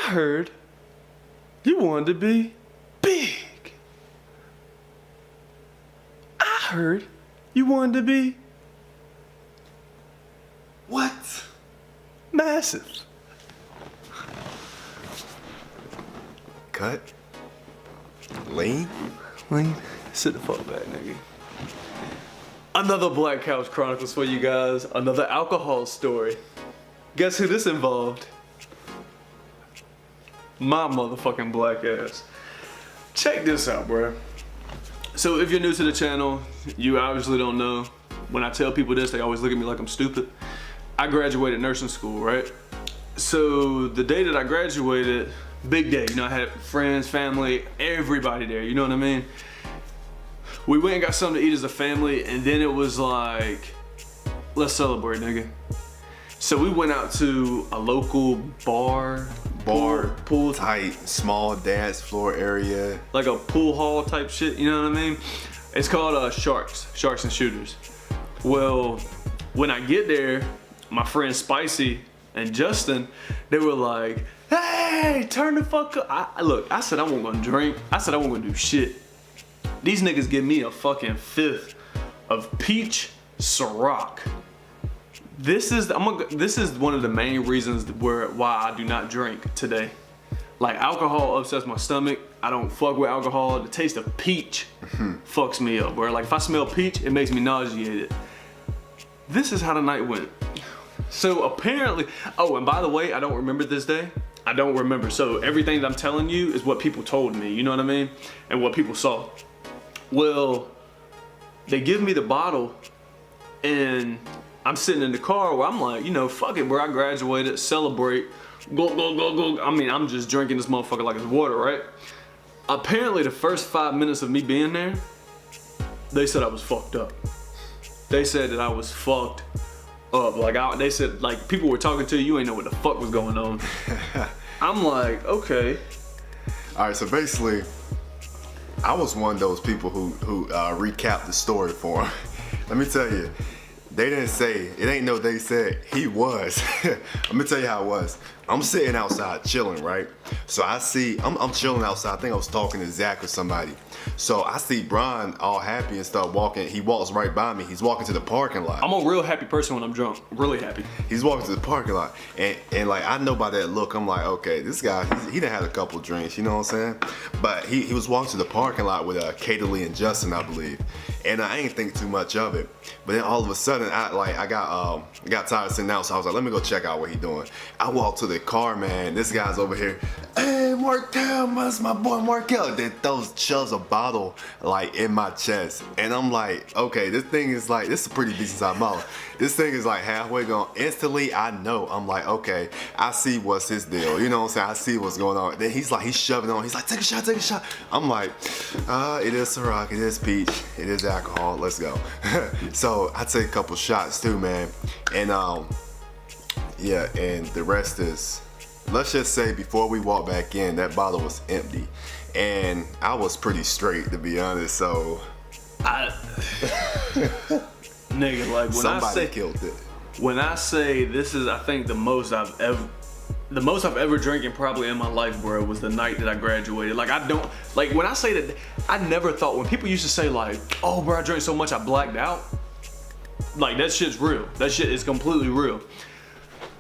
I heard you wanted to be big. I heard you wanted to be What? massive. Cut. Lean. Lean, sit the fuck back, nigga. Another Black Couch Chronicles for you guys. Another alcohol story. Guess who this involved? My motherfucking black ass. Check this out, bro. So if you're new to the channel, you obviously don't know. When I tell people this, they always look at me like I'm stupid. I graduated nursing school, right? So the day that I graduated, big day, you know, I had friends, family, everybody there, you know what I mean? We went and got something to eat as a family, and then it was like, let's celebrate, nigga. So we went out to a local bar Pool tight, small dance floor area. like a pool hall type shit, you know what I mean? It's called Sharks and Shooters. Well, when I get there, my friends Spicy and Justin, they were like, hey, turn the fuck up. I said I wasn't gonna drink. I said I wasn't gonna do shit. These niggas give me a fucking fifth of peach Ciroc. This is one of the main reasons why I do not drink today. Like, alcohol upsets my stomach. I don't fuck with alcohol. The taste of peach fucks me up. Where like if I smell peach, it makes me nauseated. This is how the night went. So apparently, oh, and by the way, I don't remember this day. I don't remember. So everything that I'm telling you is what people told me, you know what I mean? And what people saw. Well, they give me the bottle and I'm sitting in the car where I'm like, you know, fuck it, bro, I graduated, celebrate, go. I mean, I'm just drinking this motherfucker like it's water, right? Apparently the first 5 minutes of me being there, they said I was fucked up. They said that I was fucked up. Like, they said, like, people were talking to you, you ain't know what the fuck was going on. I'm like, okay. All right, so basically, I was one of those people who recapped the story for him. Let me tell you, they didn't say, it ain't no they said, he was. Let me tell you how it was. I'm sitting outside chilling, right? So I see, I'm chilling outside. I think I was talking to Zach or somebody. So I see Brian all happy and start walking. He walks right by me. He's walking to the parking lot. I'm a real happy person when I'm drunk, really happy. He's walking to the parking lot. And like, I know by that look, I'm like, okay, this guy, he done had a couple drinks, you know what I'm saying? But he was walking to the parking lot with Katie Lee and Justin, I believe. And I ain't think too much of it. But then all of a sudden, I got tired of sitting out, so I was like, let me go check out what he doing. I walked to the car, man. This guy's over here. Hey, Markel, that's my boy Markel. Then shoves a bottle like in my chest, and I'm like, okay, this thing is like, this is a pretty decent sized bottle. This thing is like halfway gone. Instantly, I know. I'm like, okay, I see what's his deal. You know what I'm saying? I see what's going on. Then he's shoving on. He's like, take a shot, take a shot. I'm like, it is Ciroc, it is peach, it is alcohol. Let's go. So I take a couple shots too, man, and yeah, and the rest is, let's just say before we walked back in, that bottle was empty. And I was pretty straight, to be honest, so. Nigga, like when somebody killed it. When I say this is, I think the most I've ever drinking probably in my life, bro, was the night that I graduated. Like, I don't, like when I say that, I never thought, when people used to say like, oh bro, I drank so much I blacked out. Like, that shit's real. That shit is completely real.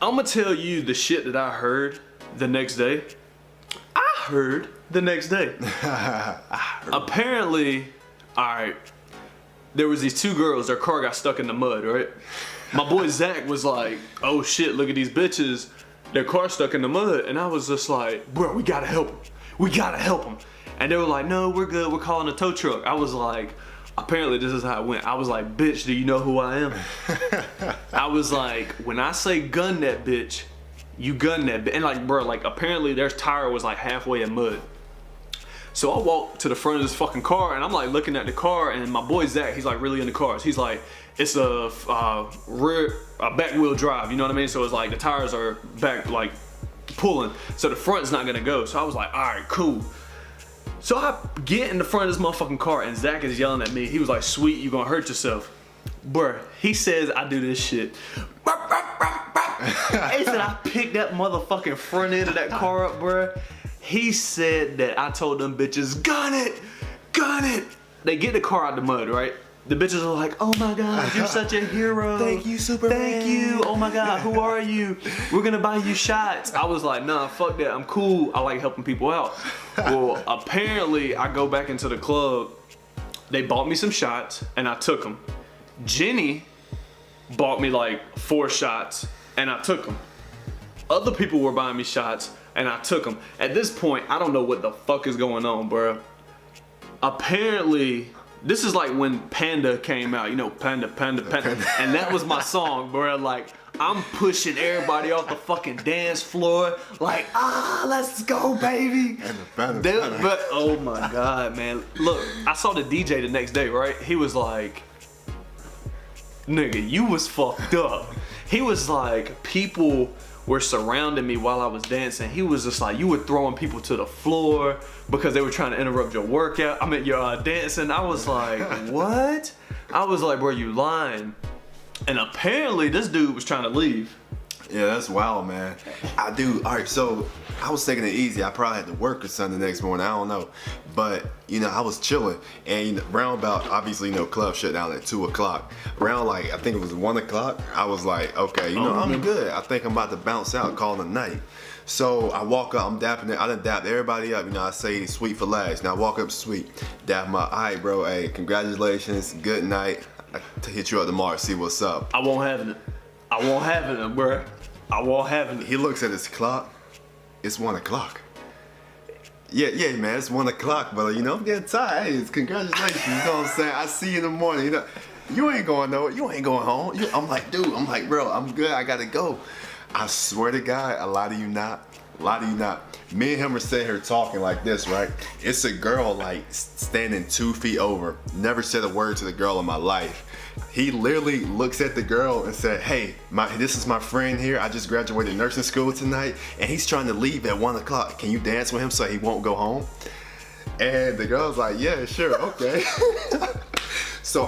I'm gonna tell you the shit that I heard the next day. I heard the next day. Apparently, alright, there was these two girls, their car got stuck in the mud, right? My boy Zach was like, oh shit, look at these bitches, their car stuck in the mud. And I was just like, bro, we gotta help them. We gotta help them. And they were like, no, we're good, we're calling a tow truck. I was like, apparently this is how it went. I was like, bitch, do you know who I am? I was like, when I say gun that bitch, you gun that bitch. And like, bro, like apparently their tire was like halfway in mud. So I walked to the front of this fucking car and I'm like looking at the car, and my boy Zach, he's like really into cars. He's like, it's a back wheel drive, you know what I mean? So it's like the tires are back, like pulling, so the front's not gonna go. So I was like, all right, cool. So I get in the front of this motherfucking car and Zach is yelling at me. He was like, sweet, you gonna hurt yourself. Bruh, he says I do this shit. He said I picked that motherfucking front end of that car up, bruh. He said that I told them bitches, gun it. They get the car out the mud, right? The bitches are like, oh my God, you're such a hero. Thank you, Superman. Thank you. Oh my God, who are you? We're gonna buy you shots. I was like, nah, fuck that. I'm cool. I like helping people out. Well, apparently, I go back into the club. They bought me some shots, and I took them. Jenny bought me like 4 shots, and I took them. Other people were buying me shots, and I took them. At this point, I don't know what the fuck is going on, bro. Apparently, this is like when Panda came out, you know, Panda. And that was my song, bro. Like, I'm pushing everybody off the fucking dance floor. Like, let's go, baby. But, oh my God, man. Look, I saw the DJ the next day, right? He was like, nigga, you was fucked up. He was like, people were surrounding me while I was dancing. He was just like, you were throwing people to the floor because they were trying to interrupt your workout. I mean, your dancing. I was like, what? I was like, bro, you lying. And apparently this dude was trying to leave. Yeah, that's wild, man. All right, so I was taking it easy. I probably had to work or something the next morning. I don't know. But, you know, I was chilling. And round about, obviously, you know, club shut down at 2 o'clock. Around, like, I think it was 1 o'clock. I was like, okay, you know, I'm good. I think I'm about to bounce out, call it a night. So I walk up, I'm dapping it. I done dapped everybody up. You know, I say Sweet for last. Now I walk up Sweet, dap my, all right, bro, hey, congratulations, good night. I hit you up tomorrow, see what's up. I won't have it. I won't have it, bro. I won't have it. He looks at his clock. It's 1 o'clock. Yeah, man, it's 1 o'clock, but you know, I'm getting tired. Hey, it's congratulations, you know what I'm saying? I see you in the morning, you know. You ain't going nowhere, you ain't going home. I'm like, dude, bro, I'm good, I gotta go. I swear to God, a lot of you not. Me and him are sitting here talking like this, right? It's a girl like standing 2 feet over. Never said a word to the girl in my life. He literally looks at the girl and said, hey, this is my friend here. I just graduated nursing school tonight, and he's trying to leave at 1 o'clock. Can you dance with him so he won't go home? And the girl's like, yeah, sure, okay. So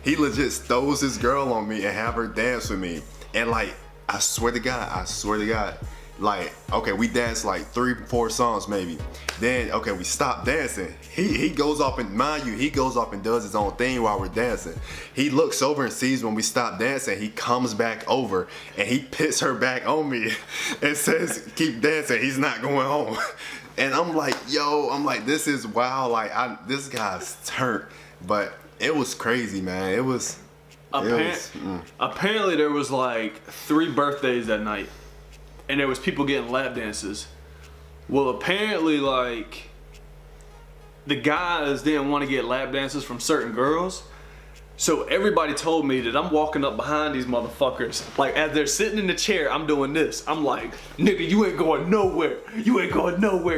he legit stows his girl on me and have her dance with me. And like, I swear to God, like, okay, we danced like 3-4 songs maybe. Then, okay, we stopped dancing. He goes off and, mind you, he goes off and does his own thing while we're dancing. He looks over and sees when we stop dancing, he comes back over and he pits her back on me and says, keep dancing, he's not going home. And I'm like, this is wild. Like, this guy's turned. But it was crazy, man. It was. Apparently there was like 3 birthdays that night, and there was people getting lap dances. Well, apparently like the guys didn't want to get lap dances from certain girls, so everybody told me that I'm walking up behind these motherfuckers, like as they're sitting in the chair, I'm doing this. I'm like, nigga, you ain't going nowhere.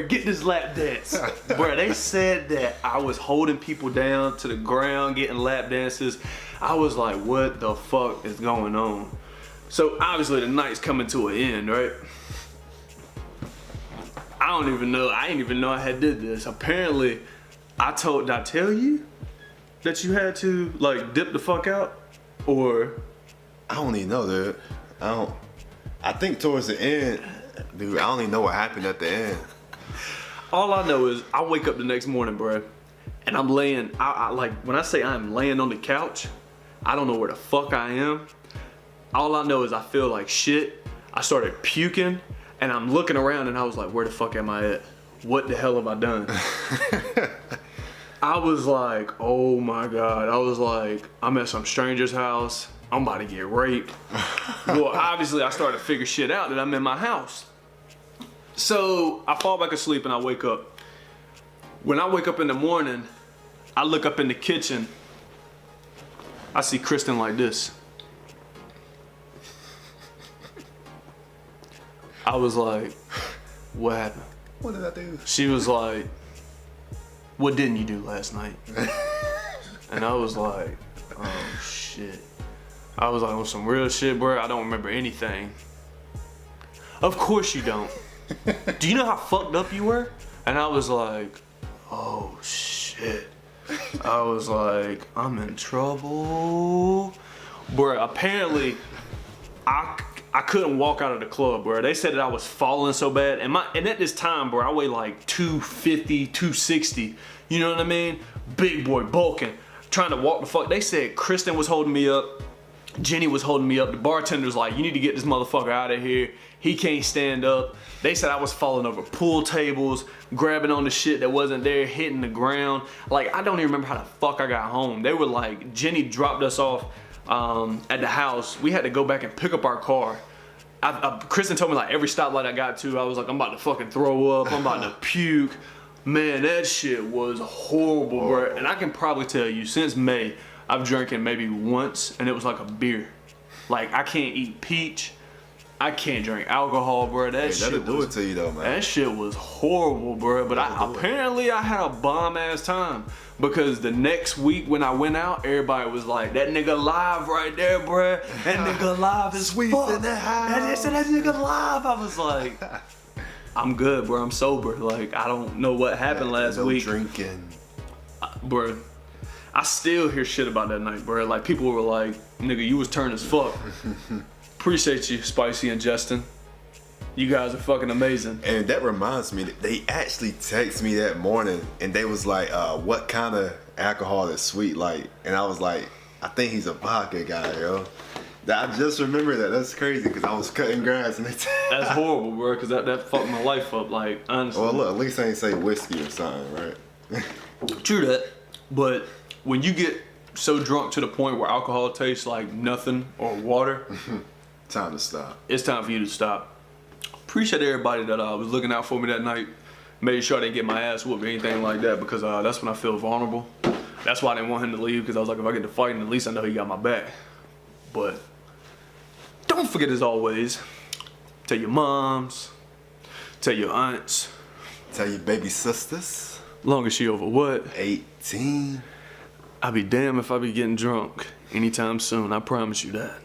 Get this lap dance. Bruh, they said that I was holding people down to the ground, getting lap dances. I was like, what the fuck is going on? So obviously the night's coming to an end, right? I didn't even know I had did this. Apparently, did I tell you that you had to like dip the fuck out? Or I don't even know, dude. I think towards the end, dude, I don't even know what happened at the end. All I know is I wake up the next morning, bro, and I'm laying, I like, when I say I'm laying on the couch, I don't know where the fuck I am. All I know is I feel like shit. I started puking, and I'm looking around and I was like, where the fuck am I at? What the hell have I done? I was like, oh my God. I was like, I'm at some stranger's house. I'm about to get raped. Well, obviously I started to figure shit out that I'm in my house. So I fall back asleep and I wake up. When I wake up in the morning, I look up in the kitchen. I see Kristen like this. I was like, what happened? What did I do? She was like, what didn't you do last night? And I was like, oh shit. I was like, on some real shit, bro, I don't remember anything. Of course you don't. Do you know how fucked up you were? And I was like, oh shit. I was like, I'm in trouble. Bro, apparently, I I couldn't walk out of the club, bro. They said that I was falling so bad. And at this time, bro, I weigh like 250, 260. You know what I mean? Big boy, bulking. Trying to walk the fuck. They said Kristen was holding me up. Jenny was holding me up. The bartender's like, you need to get this motherfucker out of here. He can't stand up. They said I was falling over pool tables, grabbing on the shit that wasn't there, hitting the ground. Like, I don't even remember how the fuck I got home. They were like, Jenny dropped us off at the house. We had to go back and pick up our car. Kristen told me like every stoplight I got to, I was like, I'm about to fucking throw up. I'm about to puke. Man, that shit was horrible, bro. And I can probably tell you, since May, I've drank it maybe once, and it was like a beer. Like, I can't eat peach. I can't drink alcohol, bro. That shit that'll do it to you, though, man. That shit was horrible, bro. But apparently I had a bomb-ass time. Because the next week when I went out, everybody was like, that nigga live right there, bro. That nigga live is Sweet fuck. in the house. That nigga live. I was like, I'm good, bro. I'm sober. Like, I don't know what happened last week. Drinking. Bro, I still hear shit about that night, bro. Like, people were like, nigga, you was turned as fuck. Appreciate you, Spicy and Justin. You guys are fucking amazing. And that reminds me, they actually texted me that morning, and they was like, what kind of alcohol is sweet? Like, and I was like, I think he's a vodka guy, yo. I just remember that. That's crazy, because I was cutting grass and they That's horrible, bro, because that fucked my life up, like, honestly. Well, look, at least I ain't say whiskey or something, right? True that, but when you get so drunk to the point where alcohol tastes like nothing or water, time to stop. It's time for you to stop. Appreciate everybody that was looking out for me that night. Made sure I didn't get my ass whooped or anything like that, because that's when I feel vulnerable. That's why I didn't want him to leave, because I was like, if I get to fighting, at least I know he got my back. But don't forget, as always, tell your moms, tell your aunts, tell your baby sisters. Long as she over what? 18. I'll be damned if I be getting drunk anytime soon. I promise you that.